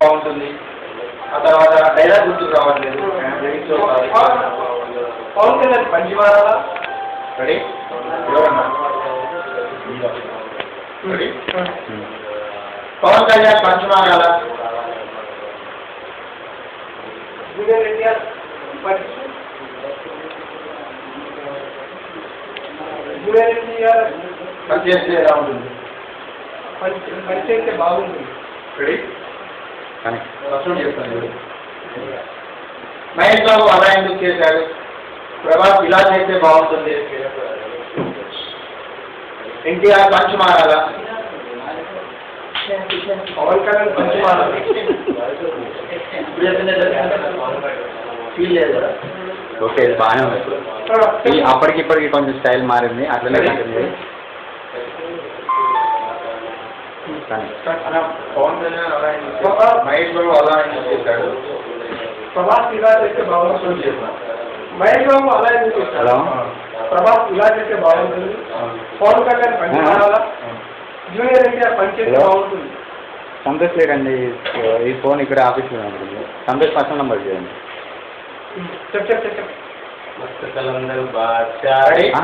బాగుంటుంది. ఆ తర్వాత డైలాగ్ గుర్తుకు రావట్లేదు. పవన్ కళ్యాణ్ పంచి మారాలా? రెడీ? ఎవరన్నా రెడీ? పవన్ కళ్యాణ్ పంచి మారాలా? పని చేస్తే ఎలా ఉంటుంది? పని చేస్తే బాగుంటుంది. రెడీ? చెప్తాను. మహేష్ బాబు అలా ఎందుకు చేశాడు? ప్రభాస్ ఇలా చేస్తే బాగుంటుంది. ఎన్టీఆర్ పంచి మారాలా? పవన్ కళ్యాణ్ పంచి మారాలి. ఫీల్ లేదు కదా? ఓకే, బాగానే ఉంది. ఇప్పుడు అప్పటికిప్పటికి కొంచెం స్టైల్ మారింది, అట్లనే ఉంటుంది. పవన్ కళ్యాణ్ అలా మహేష్ బాబు అలా ఎందుకు చేశాడు? ప్రభాస్ ఇలా చేస్తే బాగుంటుంది. మహేష్ బాబు అలా ఎందుకు చేశాడు? ప్రభాస్ ఇలా చేస్తే బాగుంటుంది. పవన్ కళ్యాణ్ పంచి మారాలా? జూనియర్ ఎన్టీఆర్ పని చేస్తే బాగుంటుంది. సంతోష్ లేదండి, ఈ ఫోన్ ఇక్కడ ఆఫీస్లో ఉంటుంది. సంతోష్ పర్సనల్ నెంబర్ చేయండి. చెప్పు.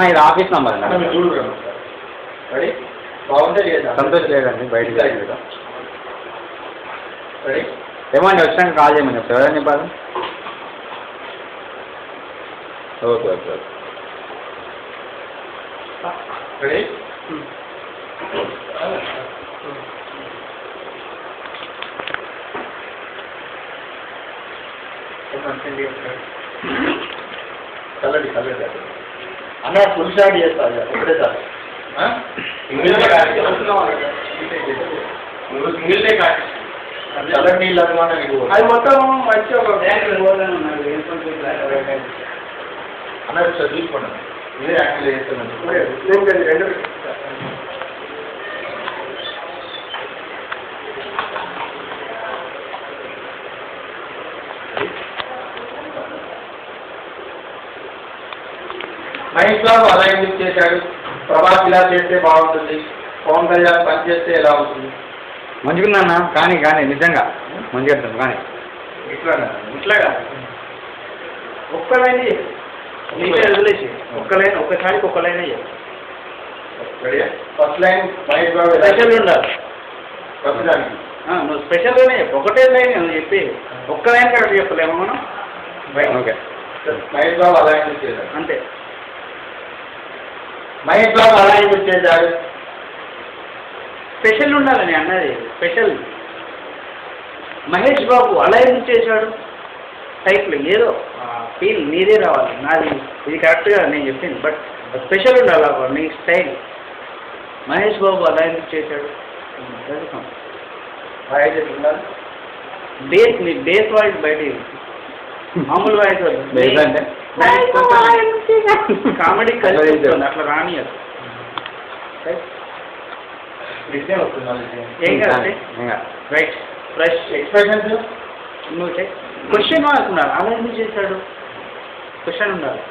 ఇది ఆఫీస్ నెంబర్ అండి. రెడీ? బాగుంటే లేదా? సంతోష్ లేదండి, బయటకు రెడీ? ఏమండి వచ్చినాక కాల్ చేయమని చెప్తారు. ఎవరని చెప్పాలి? Okay okay okay. Ready? Kalladi అన్న ఫుల్ షాట్ చేస్తా ఒకటే సార్. సింగిల్డే కాదు, చల్లటి నీళ్ళు అన్నమాట. అది మొత్తం మంచి ఒక అన్నది సార్ చూసుకోండి. ఇదే యాక్చువల్ చేస్తాను. రెండు మహేష్ బాబు అలా ఎందుకు చేశాడు? ప్రభాస్ ఇలా చేస్తే బాగుంటుంది. పవన్ కళ్యాణ్ పని చేస్తే ఎలా ఉంటుంది? మంచిగుందన్న, కానీ నిజంగా మంచిగా కానీ ఇట్లాగా ఒక్కలైన వదిలేసి ఒక్కసారికి ఒక్క లైన్ అయ్యారు. First line Mahesh Babu special ఉండాలి. ఫస్ట్ దానికి నువ్వు స్పెషల్గానే చెప్పు. ఒకటే లైన్ నువ్వు చెప్పి ఒక్క లైన్ కరెక్ట్ చెప్పలేమో మనం. ఓకే. మహేష్ బాబు అలా ఎందుకు చేశాడు? అంతే. మహేష్ బాబు అలా ఎందుకు చేశాడు? స్పెషల్ ఉండాలని అన్నది. స్పెషల్ మహేష్ బాబు అలా ఎందుకు చేశాడు టైప్లో ఏదో ఫీల్ నీదే రావాలి. నాది ఇది కరెక్ట్గా నేను చెప్పింది, బట్ స్పెషల్ ఉండాలి నీ స్టైల్. మహేష్ బాబు అలా ఎందుకు చేశాడు? బేస్ నీ బేస్ వాయిస్ బయట మామూలు వాయిస్ అంటే కామెడీ కలిసి అట్లా రానియదు. ఏం కాదు. రైట్. ఫ్రెష్ ఎక్స్ప్రెషన్స్ నువ్వు క్వశ్చన్ మార్క్ ఉండాలి. అలా ఎందుకు చేశాడు? క్వశ్చన్ ఉండాలి.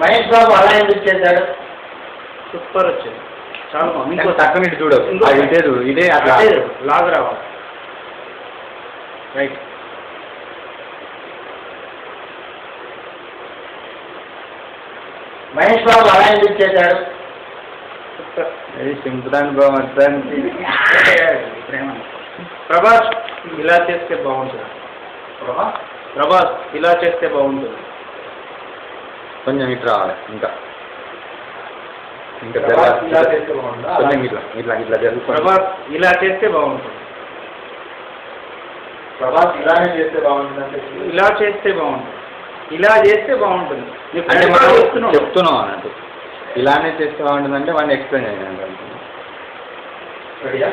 మహేష్ బాబు అలా ఎందుకు చేశాడు? సూపర్ వచ్చింది, చాలా బాగుంది. ఇంకో తక్కువ చూడవు, ఇదే అట్లా లాగ్ రావాలి. రైట్. మహేష్ బాబు అలా ఎందుకు చేశాడు? సింపుల్ అని బాగుంటుంది. ప్రభాస్ ఇలా చేస్తే బాగుంటుంది. ప్రభాస్ ఇలా చేస్తే బాగుంటుంది. కొంచెం ఇటు రావాలి. ఇంకా ఇలా చేస్తే బాగుంటుంది. ఇట్లా జరుగుతుంది. ప్రభాస్ ఇలా చేస్తే బాగుంటుంది. ప్రభాస్ ఇలానే చేస్తే బాగుంటుంది అంటే ఇలా చేస్తే బాగుంటుంది. ఇలా చేస్తే బాగుంటుంది అంటే చెప్తున్నావు అన్నట్టు. ఇలానే చేస్తే బాగుంటుంది అంటే వాడిని ఎక్స్ప్లెయిన్ చేయాలి. రెడీయా?